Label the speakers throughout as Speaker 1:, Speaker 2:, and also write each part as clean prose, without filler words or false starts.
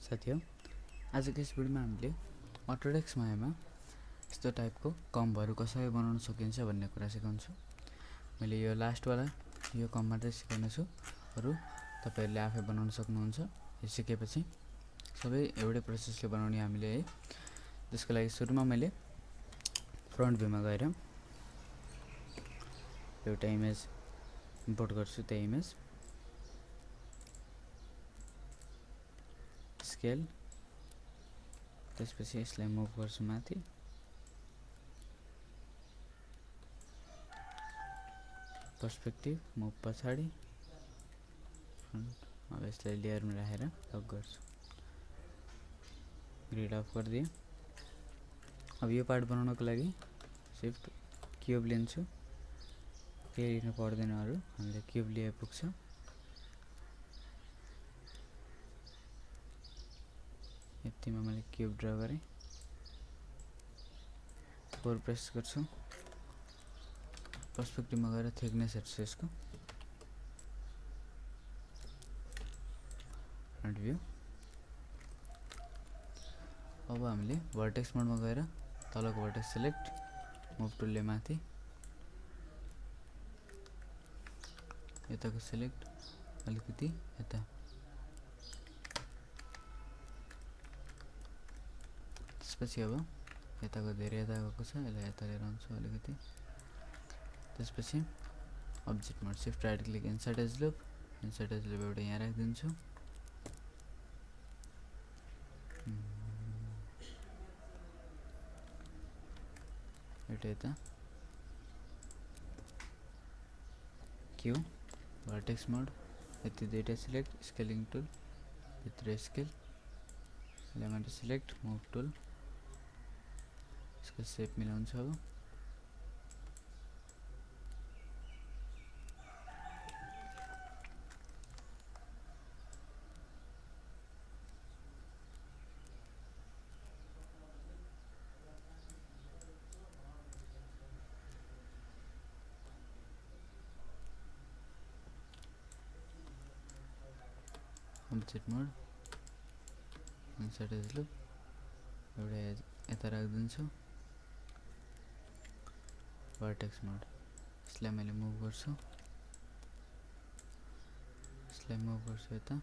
Speaker 1: साथीहरु, आजको यस भिडियोमा हामीले अटोडेस्क मायामा यस्तो टाइपको कम्बहरु कसरी बनाउन सकिन्छ भन्ने कुरा सिकाउँछु। मैले यो लास्ट वाला यो कम मात्रै सिकाउने छु, अरु तपाईहरुले आफै बनाउन सक्नुहुन्छ। यो सिकेपछि सबै एउटै प्रोसेसले बनाउने हामीले है। त्यसको लागि सुरुमा मैले फ्रन्ट भ्यूमा गएर एउटा इमेज इम्पोर्ट गर्छु। त्यो इमेज स्केल, त्यसपछि यसलाई मुभ गर्छु माथि, पर्सपेक्टिभ मुभ पछाडी, अब यसलाई लेयरमा राखेर लक गर्छु, ग्रिड अफ गरिदिए। अब यो पार्ट बनाउनको लागि शिफ्ट क्यूब लिन्छु, केही लिनु पर्दैन अरु, हामीले क्यूब लिए पुग्छ। यतिमा मैले क्यूब ड्रा गरे, 4 प्रेस गर्छु, पर्सपेक्टिभमा गएर थिकनेस हेर्छु यसको, फ्रन्ट भ्यू। अब हामीले भर्टेक्स मोडमा गएर तलको भर्टेक्स सिलेक्ट, मुभ टुलले माथि, यताको सिलेक्ट, अलिकति यता, त्यसपछि अब यताको धेरै यता गएको छ, यसलाई यता लिएर आउँछु अलिकति। त्यसपछि object mode, shift right click, insert edge loop, insert edge loop एउटा यहाँ राखिदिन्छु। एउटा यता क्यू, भर्टेक्स मोड, यति दुईटा सिलेक्ट, स्केलिङ टुल, भित्र scale, element select, move tool, यसको शेप मिलाउँछ। अब object mode, insert edge loop, एउटा यता राखिदिन्छु। भर्टेक्स मोड, यसलाई मैले मुभ गर्छु, यसलाई मुभ गर्छु यता,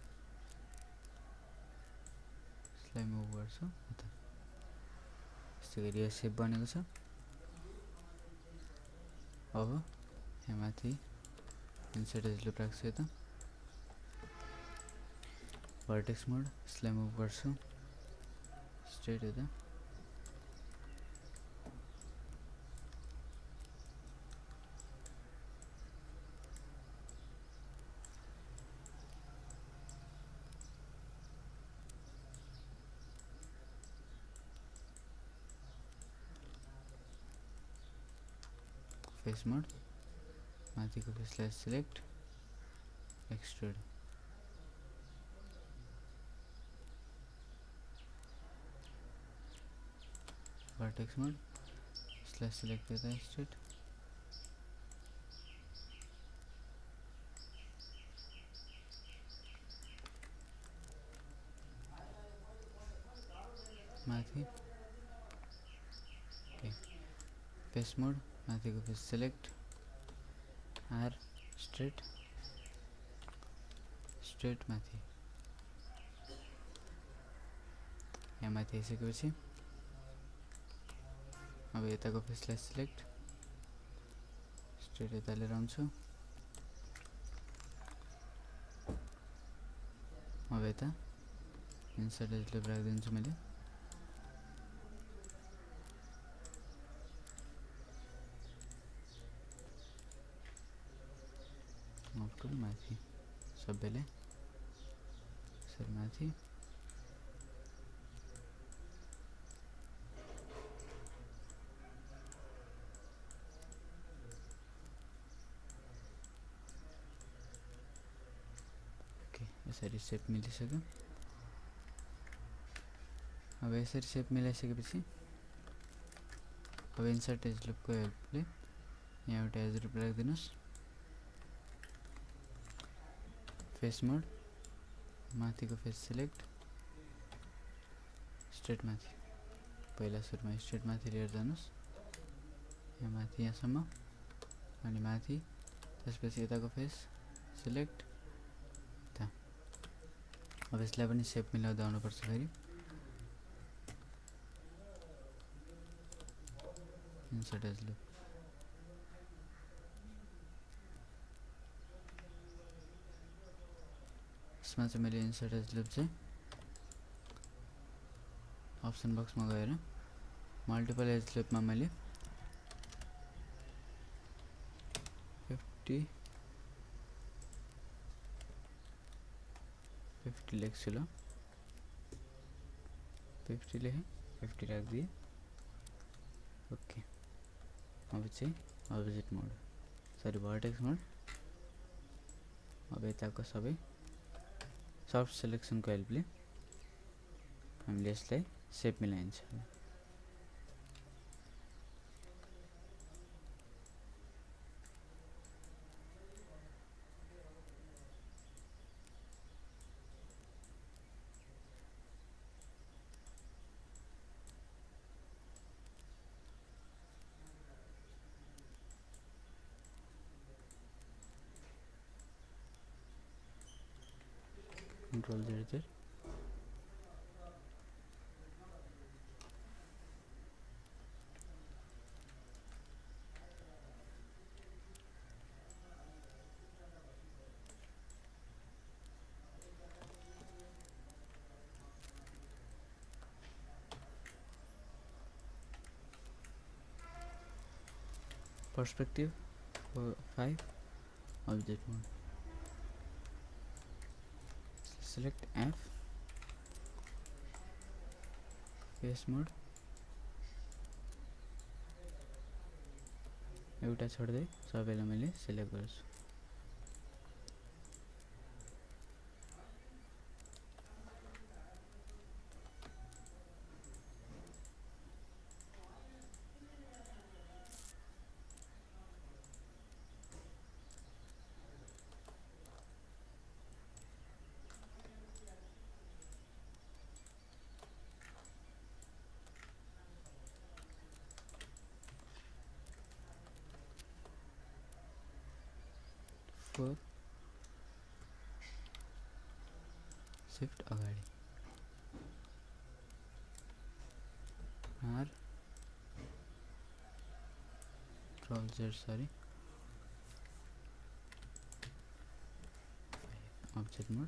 Speaker 1: यसलाई मुभ गर्छु यता, यस्तो गरी यो शेप बनेको छ। अब यहाँ माथि इन्सर्ट एज लुप राख्छु यता, भर्टेक्स मोड, यसलाई मुभ गर्छु स्ट्रेट यता, फेस मोड, माथिको फेसलाई सिलेक्ट, एक्सट्रुड, भर्टेक्स मोड, यसलाई सिलेक्ट यता स्ट्रेट, माथि, फेस मोड, माथिको face select, R straight, straight माथि, यहाँ माथि आइसकेपछि अब यताको फेसलाई सिलेक्ट, स्ट्रेट यता लिएर आउँछु। अब यता इन्सर्ट एज लुप राखिदिन्छु मैले, मुभ टुल माथि, सबैले यसरी माथि, यसरी शेप मिलिसक्यो। अब यसरी शेप मिलाइसकेपछि अब इन्सर्ट एज लुपको हेल्पले यहाँ एउटा एज लुप राखिदिनुस्, फेस मोड, माथिको फेस सिलेक्ट, स्ट्रेट माथि पहिला सुरुमा स्ट्रेट माथि लिएर जानुहोस् यहाँ माथि यहाँसम्म अनि माथि त्यसपछि यताको फेस सिलेक्ट यता अब यसलाई पनि सेप मिलाउँदै आउनुपर्छ फेरि इन्सर्ट एज लुप यसमा चाहिँ मैले इन्सर्ट एज लुप चाहिँ अप्सन बक्समा गएर मल्टिपल एज लुपमा मैले 50 लेख्छु ल 50 लेखेँ 50 राखिदिएँ ओके अब चाहिँ अब्जेक्ट मोड सरी भर्टेक्स मोड अब यताको सबै सफ्ट सिलेक्सनको हेल्पले हामीले यसलाई सेप मिलाइन्छ Control Z perspective 5 object mode select F face mode एउटा छोड्दै सबैलाई मैले सिलेक्ट गर्छु शिफ्ट अगाडि R Ctrl Z sorry object mode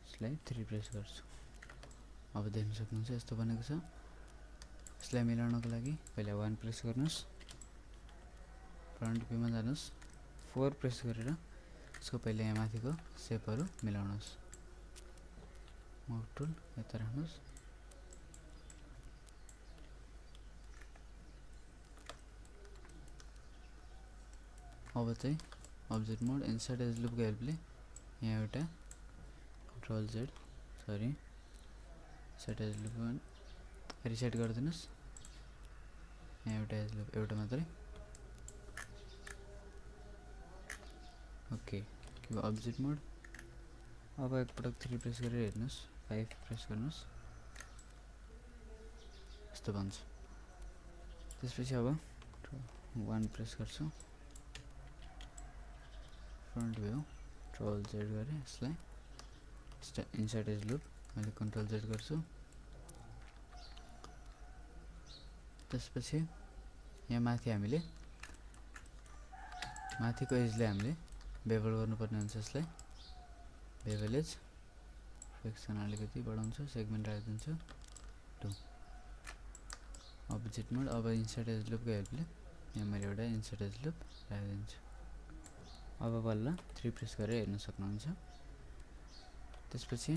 Speaker 1: यसलाई 3 प्रेस गर्छु अब देख्न सक्नुहुन्छ यस्तो बनेको छ यसलाई मिलाउनको लागि पहिला 1 प्रेस गर्नुस् फ्रन्ट भ्यूमा जानुस् 4 प्रेस गरेर यसको पहिला यहाँ माथिको सेपहरु मिलाउनुस् माउस टुल यता राख्नुस् अब चाहिँ object mode insert edge loop को हेल्पले यहाँ एउटा control Z sorry set edge loop reset गरिदिनुस् यहाँ एउटा एज लुप एउटा मात्रै ओके के अब्जेक्ट मोड अब एकपटक 3 प्रेस गरेर हेर्नुस् 5 प्रेस गर्नुस् यस्तो बन्छ त्यसपछि अब 1 प्रेस गर्छु फ्रन्ट भ्यू कन्ट्रोल Z गरे यसलाई इन्सर्ट एज लुप मैले कन्ट्रोल Z गर्छु त्यसपछि यहाँ माथि हामीले माथिको एजले हामीले बेभल गर्नुपर्ने हुन्छ यसलाई बेभल एज फ्रेक्सन अलिकति बढाउँछु सेगमेन्ट राखिदिन्छु 2 अब्जेक्ट मोड अब इन्सर्ट एज लुप को हेल्पले यहाँ मैले एउटा इन्सर्ट एज लुप राखिदिन्छु अब बल्ल 3 प्रेस गरेर हेर्न सक्नुहुन्छ त्यसपछि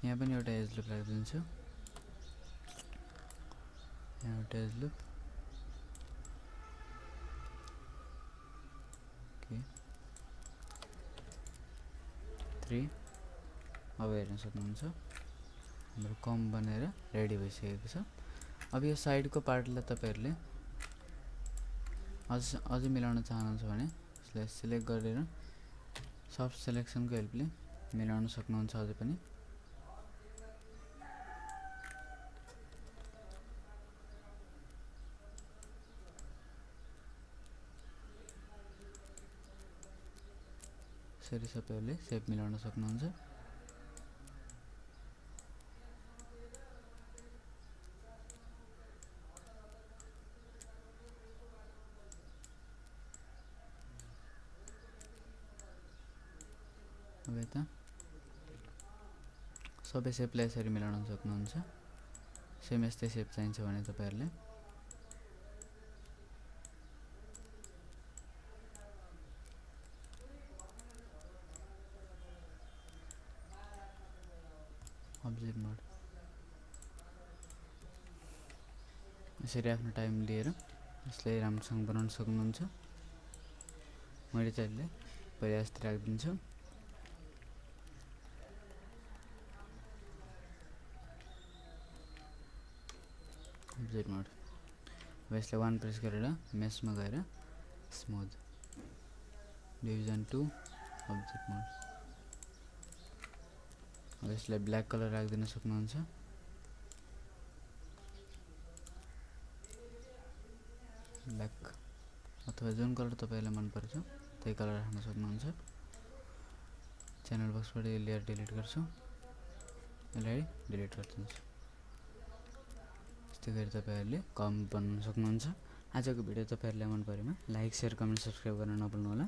Speaker 1: यहाँ पनि एउटा एज लुप राखिदिन्छु यहाँ एउटा एज लुप ओके 3 अब हेर्न सक्नुहुन्छ हाम्रो कम बनेर रेडी भइसकेको छ अब यो साइडको पार्टलाई तपाईहरुले अझै मिलाउन चाहनुहुन्छ भने यसलाई सिलेक्ट गरेर सफ्ट सिलेक्सनको हेल्पले मिलाउन सक्नुहुन्छ अझै पनि। यसरी सबैले सेप मिलाउन सक्नुहुन्छ। अब यता सबै सेपलाई यसरी मिलाउन सक्नुहुन्छ। सेम यस्तै सेप चाहिन्छ भने तपाईहरुले अब्जेक्ट मोड यसरी आफ्नो टाइम लिएर यसलाई राम्रोसँग बनाउन सक्नुहुन्छ। मैले चाहिँ यसलाई पहिला यस्तै राखिदिन्छु। अब्जेक्ट मोड अब यसलाई 1 प्रेस गरेर मेशमा गएर स्मुथ डिभिजन 2 अब्जेक्ट मोड। अब यसलाई ब्ल्याक कलर राखिदिन सक्नुहुन्छ। ब्ल्याक अथवा जुन कलर तपाईलाई मन पर्छ त्यही कलर राख्न सक्नुहुन्छ। च्यानल बक्सबाट यो लेयर डिलिट गर्छु। यसलाई डिलिट गरिदिन्छु। यस्तै गरी तपाईहरुले कम बनाउन सक्नुहुन्छ। आजको भिडियो तपाईहरुलाई मन परेमा लाइक, शेयर, कमेन्ट, सब्स्क्राइब गर्न नभुल्नु होला।